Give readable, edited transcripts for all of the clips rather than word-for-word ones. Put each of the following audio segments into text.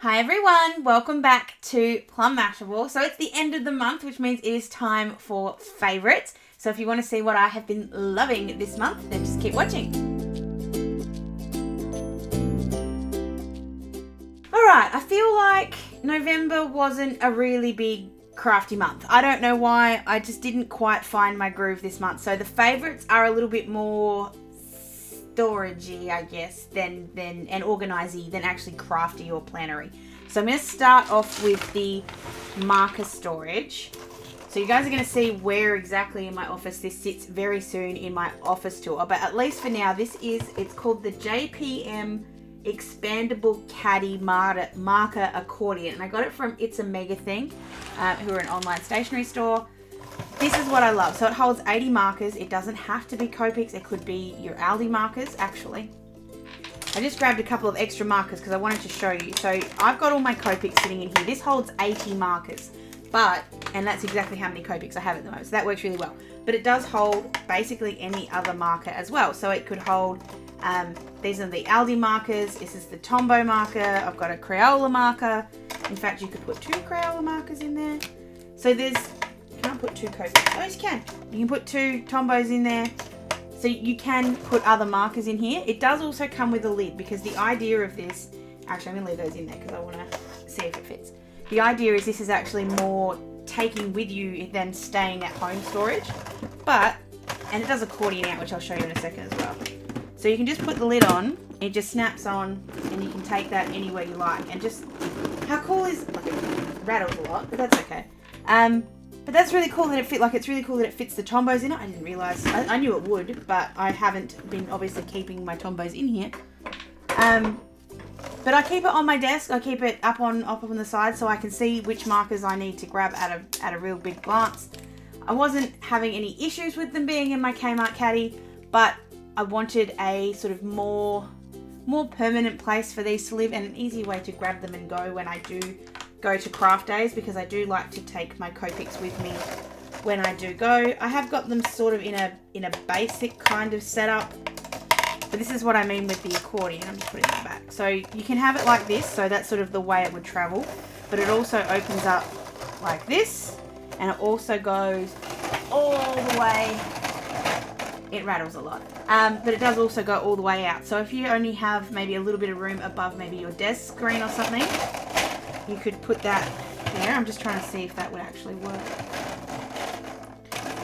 Hi everyone, welcome back to Plum Mashable. So it's the end of the month, which means it is time for favourites. So if you want to see what I have been loving this month, then just keep watching. Alright, I feel like November wasn't a really big crafty month. I don't know why, I just didn't quite find my groove this month. So the favourites are a little bit more storagey, I guess, and organisy than actually crafty or plannery. So I'm going to start off with the marker storage. So you guys are going to see where exactly in my office this sits very soon in my office tour. But at least for now, it's called the JPM Expandable Caddy marker Accordion. And I got it from It's a Mega Thing, who are an online stationery store. This is what I love. So it holds 80 markers. It doesn't have to be Copics. It could be your Aldi markers, actually. I just grabbed a couple of extra markers because I wanted to show you. So I've got all my Copics sitting in here. This holds 80 markers. And that's exactly how many Copics I have at the moment. So that works really well. But it does hold basically any other marker as well. So it could hold, these are the Aldi markers. This is the Tombow marker. I've got a Crayola marker. In fact, you could put 2 Crayola markers in there. So you can't put 2 Copics. Oh, yes, you can. You can put 2 Tombows in there. So you can put other markers in here. It does also come with a lid because the idea of this, actually I'm going to leave those in there because I want to see if it fits. The idea is this is actually more taking with you than staying at home storage. And it does accordion out, which I'll show you in a second as well. So you can just put the lid on, it just snaps on, and you can take that anywhere you like. And just, how cool is, like it rattles a lot, but that's okay. But that's really cool that it's really cool that it fits the Tombows in it. I didn't realise, I knew it would, but I haven't been obviously keeping my Tombows in here. But I keep it on my desk, I keep it up on the side so I can see which markers I need to grab at a real big glance. I wasn't having any issues with them being in my Kmart caddy, but I wanted a sort of more permanent place for these to live and an easy way to grab them and go when I do go to craft days, because I do like to take my Copics with me when I do go. I have got them sort of in a basic kind of setup, but this is what I mean with the accordion. I'm just putting it back. So you can have it like this, so that's sort of the way it would travel, but it also opens up like this, and it also goes all the way. It rattles a lot, but it does also go all the way out. So if you only have maybe a little bit of room above maybe your desk screen or something, you could put that there. I'm just trying to see if that would actually work.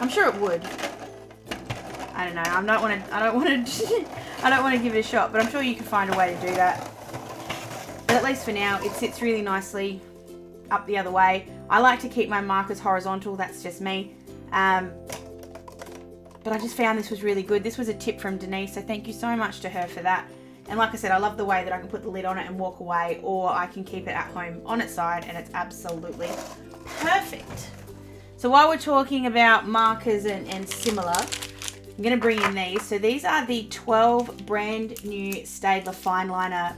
I'm sure it would. I don't know. I don't want to give it a shot, but I'm sure you can find a way to do that. But at least for now, it sits really nicely up the other way. I like to keep my markers horizontal. That's just me. But I just found this was really good. This was a tip from Denise, so thank you so much to her for that. And like I said, I love the way that I can put the lid on it and walk away, or I can keep it at home on its side, and it's absolutely perfect. So while we're talking about markers and similar, I'm going to bring in these. So these are the 12 brand new Staedtler Fineliner,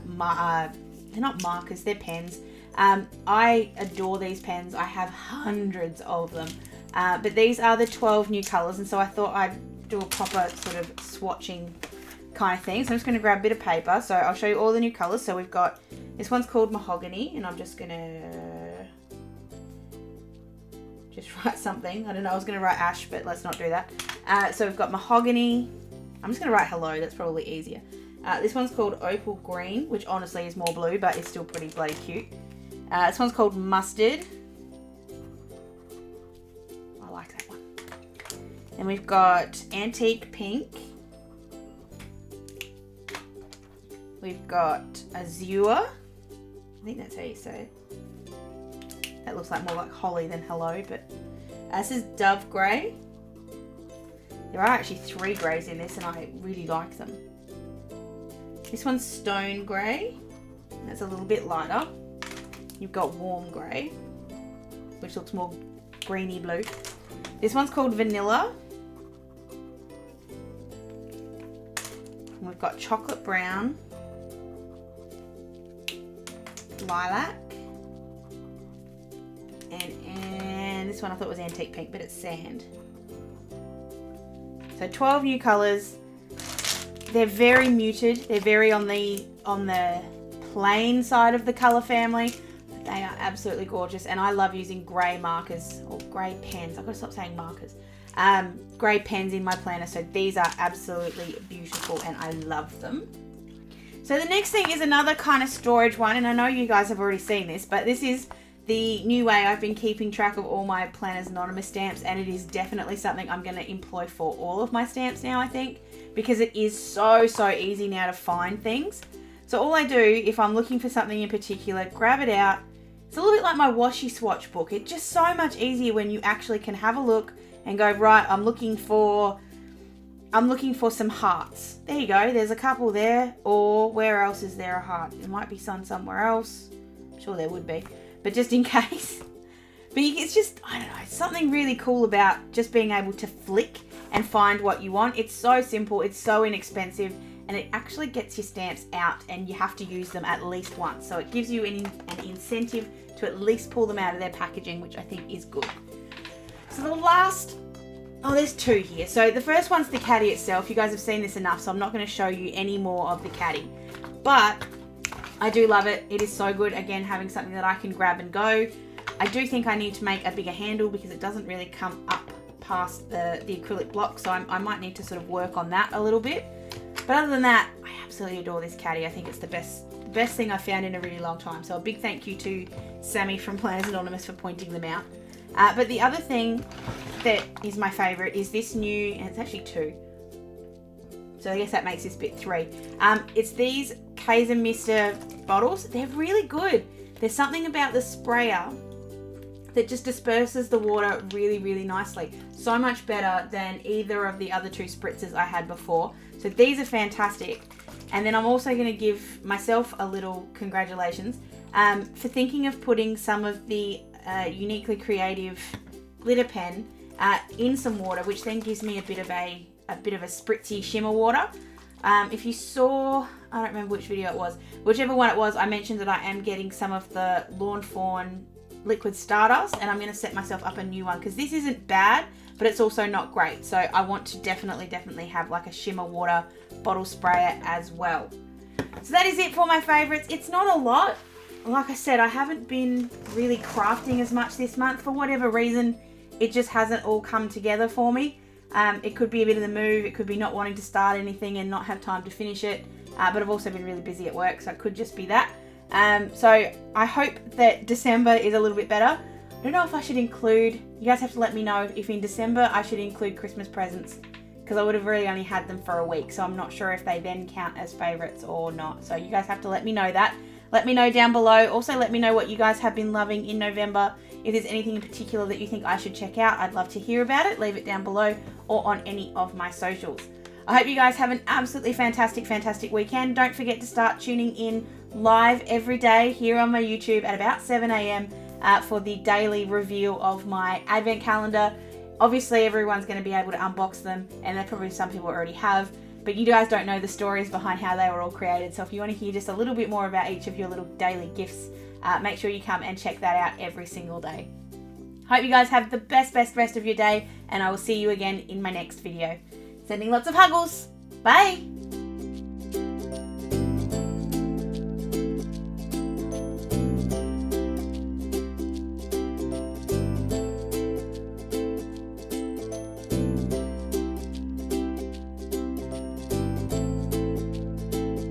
they're not markers, they're pens. I adore these pens. I have hundreds of them. But these are the 12 new colours, and so I thought I'd do a proper sort of swatching kind of thing. So I'm just going to grab a bit of paper. So I'll show you all the new colours. So we've got, this one's called Mahogany, and I'm just going to just write something. I don't know, I was going to write ash, but let's not do that. So we've got Mahogany. I'm just going to write hello, that's probably easier. This one's called Opal Green, which honestly is more blue, but it's still pretty bloody cute. This one's called Mustard. I like that one. And we've got Antique Pink. We've got Azure. I think that's how you say it. That looks like more like holly than hello, but this is Dove Grey. There are actually 3 greys in this, and I really like them. This one's Stone Grey. That's a little bit lighter. You've got Warm Grey, which looks more greeny blue. This one's called Vanilla. And we've got Chocolate Brown, Lilac, and this one I thought was Antique Pink, but it's Sand. So 12 new colours. They're very muted. They're very on the plain side of the colour family. They are absolutely gorgeous, and I love using grey markers, or grey pens. I've got to stop saying markers. Grey pens in my planner, so these are absolutely beautiful and I love them. So the next thing is another kind of storage one, and I know you guys have already seen this, but this is the new way I've been keeping track of all my Planners Anonymous stamps, and it is definitely something I'm going to employ for all of my stamps now, I think, because it is so easy now to find things. So all I do, if I'm looking for something in particular, grab it out. It's a little bit like my washi swatch book. It's just so much easier when you actually can have a look and go, right, I'm looking for some hearts. There you go, there's a couple there. Or where else is there a heart? There might be some somewhere else. I'm sure there would be, but just in case. But it's just, I don't know, something really cool about just being able to flick and find what you want. It's so simple, it's so inexpensive, and it actually gets your stamps out, and you have to use them at least once. So it gives you an incentive to at least pull them out of their packaging, which I think is good. So the last, there's two here. So the first one's the Caddy itself. You guys have seen this enough, so I'm not going to show you any more of the Caddy. But I do love it. It is so good, again, having something that I can grab and go. I do think I need to make a bigger handle because it doesn't really come up past the acrylic block, so I might need to sort of work on that a little bit. But other than that, I absolutely adore this Caddy. I think it's the best thing I've found in a really long time. So a big thank you to Sammy from Planners Anonymous for pointing them out. But the other thing that is my favourite is this new, and it's actually two. So I guess that makes this bit three. It's these Kaiser Mister bottles. They're really good. There's something about the sprayer that just disperses the water really nicely. So much better than either of the other two spritzers I had before. So these are fantastic. And then I'm also going to give myself a little congratulations for thinking of putting some of the uniquely creative glitter pen in some water, which then gives me a bit of a spritzy shimmer water. If you saw, I don't remember which video it was, whichever one it was, I mentioned that I am getting some of the Lawn Fawn liquid stardust, and I'm going to set myself up a new one because this isn't bad, but it's also not great. So I want to definitely have like a shimmer water bottle sprayer as well. So that is it for my favorites. It's not a lot. Like I said, I haven't been really crafting as much this month for whatever reason. It just hasn't all come together for me. It could be a bit of the move. It could be not wanting to start anything and not have time to finish it. But I've also been really busy at work, so it could just be that. So I hope that December is a little bit better. I don't know if I should include, you guys have to let me know if in December I should include Christmas presents, because I would have really only had them for a week, so I'm not sure if they then count as favourites or not. So you guys have to let me know that. Let me know down below. Also let me know what you guys have been loving in November. If there's anything in particular that you think I should check out, I'd love to hear about it. Leave it down below or on any of my socials. I hope you guys have an absolutely fantastic weekend. Don't forget to start tuning in live every day here on my YouTube at about 7 a.m. For the daily reveal of my advent calendar. Obviously everyone's going to be able to unbox them, and there probably some people already have, but you guys don't know the stories behind how they were all created. So if you want to hear just a little bit more about each of your little daily gifts, make sure you come and check that out every single day. Hope you guys have the best rest of your day, and I will see you again in my next video. Sending lots of huggles. Bye!